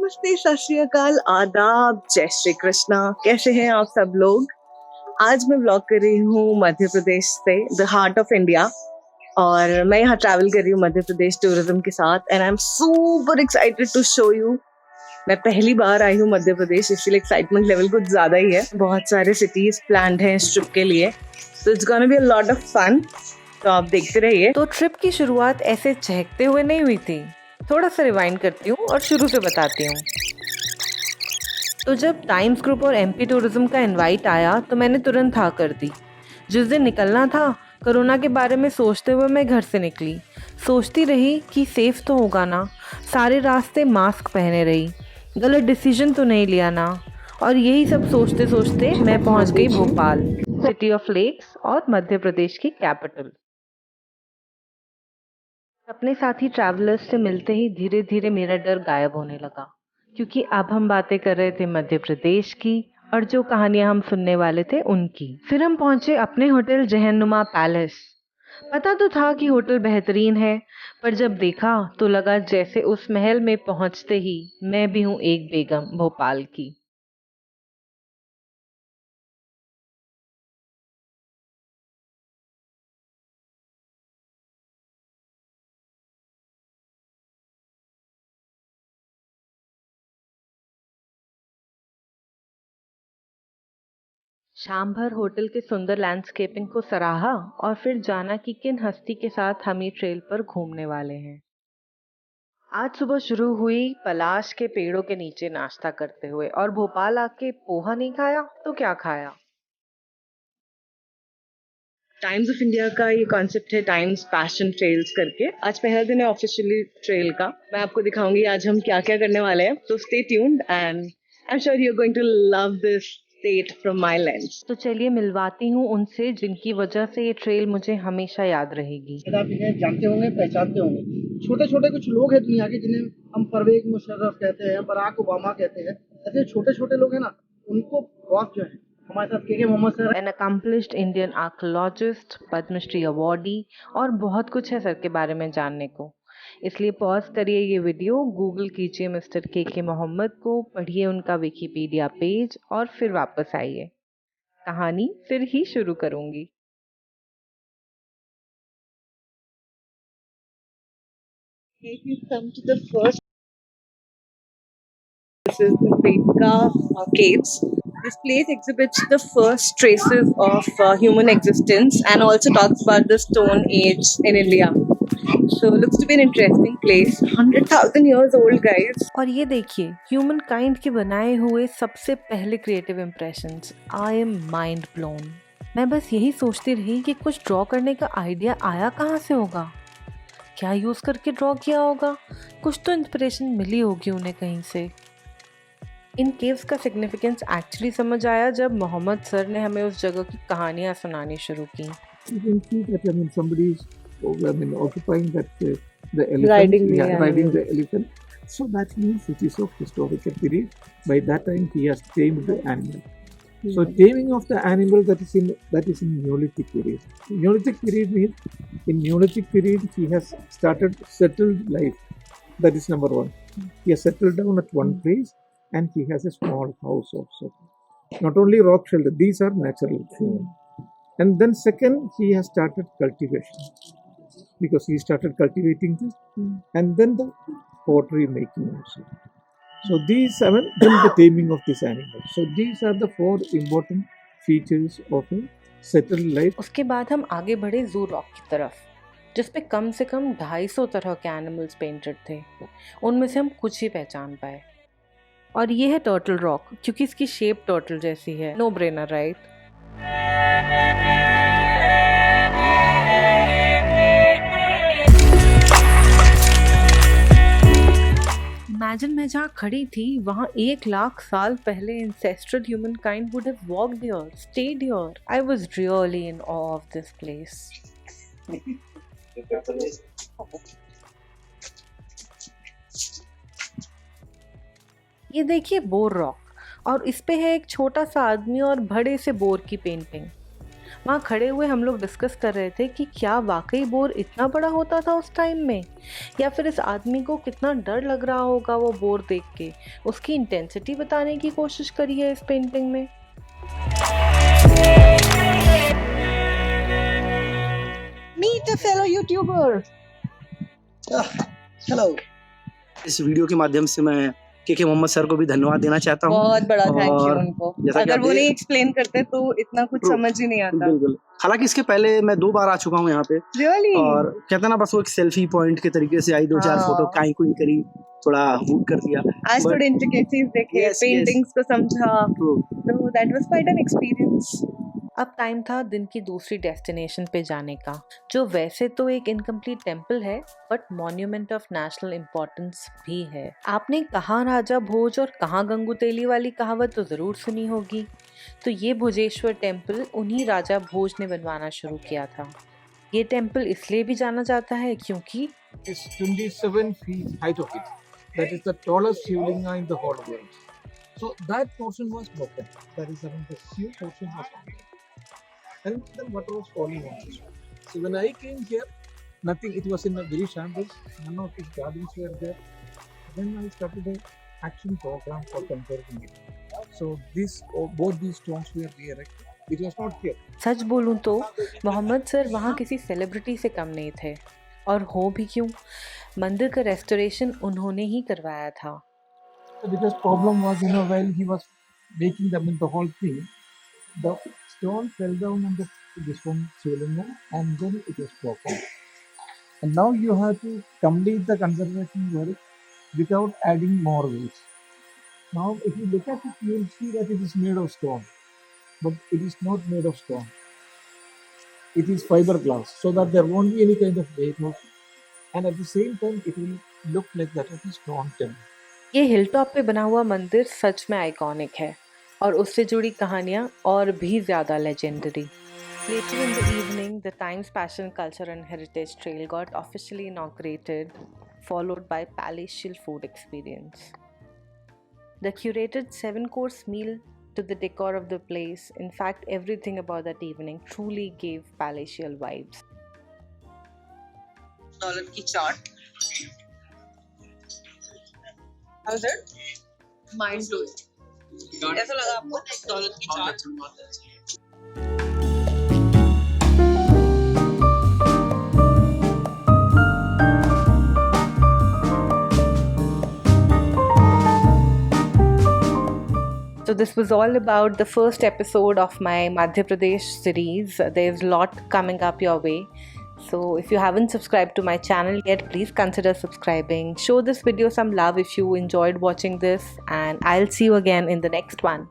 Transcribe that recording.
नमस्ते, सत श्री अकाल, आदाब, जय श्री कृष्णा। कैसे हैं आप सब लोग? आज मैं व्लॉग कर रही हूँ मध्य प्रदेश से, द हार्ट ऑफ इंडिया। और मैं यहाँ ट्रैवल कर रही हूँ मध्य प्रदेश टूरिज्म के साथ and I am super excited to show you. मैं पहली बार आई हूँ मध्य प्रदेश, इसलिए एक्साइटमेंट लेवल कुछ ज्यादा ही है। बहुत सारे सिटीज प्लान्ड हैं इस ट्रिप के लिए, तो it's gonna be a lot of fun. तो आप देखते रहिए। तो ट्रिप की शुरुआत ऐसे चहकते हुए नहीं हुई थी। थोड़ा सा रिवाइंड करती हूँ और शुरू से बताती हूँ। तो जब टाइम्स ग्रुप और एमपी टूरिज्म का इनवाइट आया तो मैंने तुरंत हाँ कर दी। जिस दिन निकलना था, कोरोना के बारे में सोचते हुए मैं घर से निकली। सोचती रही कि सेफ तो होगा ना, सारे रास्ते मास्क पहने रही, गलत डिसीजन तो नहीं लिया ना। और यही सब सोचते सोचते मैं पहुंच गई भोपाल, सिटी ऑफ लेक्स और मध्य प्रदेश की कैपिटल। अपने साथी ट्रैवलर्स से मिलते ही धीरे धीरे मेरा डर गायब होने लगा, क्योंकि अब हम बातें कर रहे थे मध्य प्रदेश की और जो कहानियां हम सुनने वाले थे उनकी। फिर हम पहुंचे अपने होटल जहन्नुमा पैलेस। पता तो था कि होटल बेहतरीन है, पर जब देखा तो लगा जैसे उस महल में पहुंचते ही मैं भी हूँ एक बेगम भोपाल की। शाम भर होटल के सुंदर लैंडस्केपिंग को सराहा और फिर जाना कि किन हस्ती के साथ हम ये ट्रेल पर घूमने वाले हैं। आज सुबह शुरू हुई पलाश के पेड़ों के नीचे नाश्ता करते हुए, और भोपाल आके पोहा नहीं खाया तो क्या खाया। टाइम्स ऑफ इंडिया का ये कॉन्सेप्ट है टाइम्स पैशन ट्रेल्स करके। आज पहला दिन है ऑफिशियली ट्रेल का। मैं आपको दिखाऊंगी आज हम क्या क्या करने वाले हैं, तो stay tuned and I am sure you are going to love this state from my lens. तो चलिए मिलवाती हूँ उनसे जिनकी वजह से ये ट्रेल मुझे हमेशा याद रहेगी। आप इन्हें जानते होंगे, पहचानते होंगे। छोटे छोटे कुछ लोग हैं दुनिया के जिन्हें हम परवेज मुशर्रफ कहते हैं, बराक ओबामा कहते हैं। ऐसे छोटे छोटे लोग हैं ना, उनको बॉस जो है हमारे साथ के Muhammed sir, an accomplished Indian archaeologist, Padmashri awardee, और बहुत कुछ है सर के बारे में जानने को। इसलिए पॉज करिए ये वीडियो, गूगल कीजिए मिस्टर के मोहम्मद को, पढ़िए उनका विकिपीडिया पेज और फिर वापस आइए। कहानी फिर ही शुरू करूंगी। If you come to the first, this is the Betka Caves. This place exhibits the first traces of human existence and also talks about the Stone Age in India. So looks to be an interesting place. 100,000 years old, guys. और ये देखिए human kind के बनाए हुए सबसे पहले creative impressions. I am mind blown. मैं बस यही सोचती रही कि कुछ ड्रॉ करने का आइडिया आया कहाँ से होगा, क्या यूज़ करके ड्रॉ किया होगा। कुछ तो इंस्पिरेशन मिली होगी उन्हें कहीं से। इन केव्स का सिग्निफिकेंस एक्चुअली समझ आया जब मोहम्मद सर ने हमें उस जगह की कहानियाँ सुनानी शुरू की। you can see that somebody is occupying that the elephant, Riding riding the elephant. So that means it is of historical period. By that time he has tamed the animal. So taming of the animal, that is in Neolithic period. Neolithic period means in Neolithic period he has started settled life. That is number one. He has settled down at one place and he has a small house also. Not only rock shelter, these are natural. And then second, he has started cultivation because he started cultivating this, and then the pottery making also. So these are then the taming of this animal. So these are the four important features of a settled life. उसके बाद हम आगे बढ़े जू rock की तरफ, जिसपे कम से कम 250 तरह के एनिमल्स पेंटेड थे। उनमें से हम कुछ ही पहचान पाए। और ये है टर्टल रॉक, क्योंकि इसकी शेप टर्टल जैसी है। No brainer, right? इमेजिन मैं जहाँ खड़ी थी वहाँ 1,00,000 साल पहले ancestral humankind would have walked here, stayed here. I was really in awe of this place. ये देखिए बोर रॉक, और इस पे है एक छोटा सा आदमी और बड़े से बोर की पेंटिंग। वहाँ खड़े हुए हम लोग डिस्कस कर रहे थे कि क्या वाकई बोर इतना बड़ा होता था उस टाइम में, या फिर इस आदमी को कितना डर लग रहा होगा वो बोर देख के। उसकी इंटेंसिटी बताने की कोशिश करी है इस पेंटिंग में। Meet a fellow YouTuber. Hello. इस वीडियो के माध्यम से मैं के मोहम्मद सर को भी धन्यवाद देना चाहता हूँ। बहुत बड़ा थैंक यू और उनको। जैसा कि अगर आप वो देख- नहीं एक्सप्लेन करते तो इतना कुछ True. समझ ही नहीं आता। बिल्कुल। हालांकि इसके पहले मैं 2 बार आ चुका हूँ यहाँ पे, Really? और कहते ना बस वो एक सेल्फी पॉइंट के तरीके से आई, 2-4 हाँ। फोटो काई कुई करी, थोड़ा हुक कर दिया। आज But- थोड़े इंट्रिकेसीज देखे, Yes, yes. पेंटिंग्स को समझा, True. तो that was quite an experience. अब टाइम था दिन की दूसरी डेस्टिनेशन पे जाने का, जो वैसे तो एक इनकम्प्लीट टेम्पल है but monument of national importance भी है। आपने कहाँ राजा भोज और कहाँ गंगू तेली वाली कहावत तो ज़रूर सुनी होगी। तो ये भोजेश्वर टेम्पल उन्हीं राजा भोज ने बनवाना शुरू किया था। ये टेम्पल इसलिए भी जाना जाता है क्योंकि It's 27 feet height of it. That is the tallest Shivlinga in the whole world. So that portion was broken. That is the few portion was broken. And then water was falling on this one. So when I came here, nothing. It was in a very shambles. None of these gardens were there. Then I started an action program for conserving it. So both these stones were re-erected. It was not here. सच बोलूं तो Mohammad sir वहाँ किसी celebrity से कम नहीं थे, और हो भी क्यों, मंदिर का रेस्टोरेशन उन्होंने ही करवाया था। The biggest problem was, while he was making the whole thing, the stone fell down on this one Shivlinga, and then it was broken. And now you have to complete the conservation work without adding more weight. Now, if you look at it, you will see that it is made of stone, but it is not made of stone. It is fiberglass, so that there won't be any kind of weight also. And at the same time, it will look like that it is stone temple. ये hill top पे बना हुआ मंदिर सच में iconic है, और उससे जुड़ी कहानियाँ और भी ज़्यादा legendary. Later in the evening, the Times Passion Culture and Heritage Trail got officially inaugurated, followed by palatial food experience. The curated 7-course meal to the decor of the place, in fact, everything about that evening truly gave palatial vibes. दौलत की चाट। How's it? Mind blowing. कैसा लगा आपको दौलत की चाट? So this was all about the first episode of my Madhya Pradesh series. There's a lot coming up your way. So if you haven't subscribed to my channel yet, please consider subscribing. Show this video some love if you enjoyed watching this, and I'll see you again in the next one.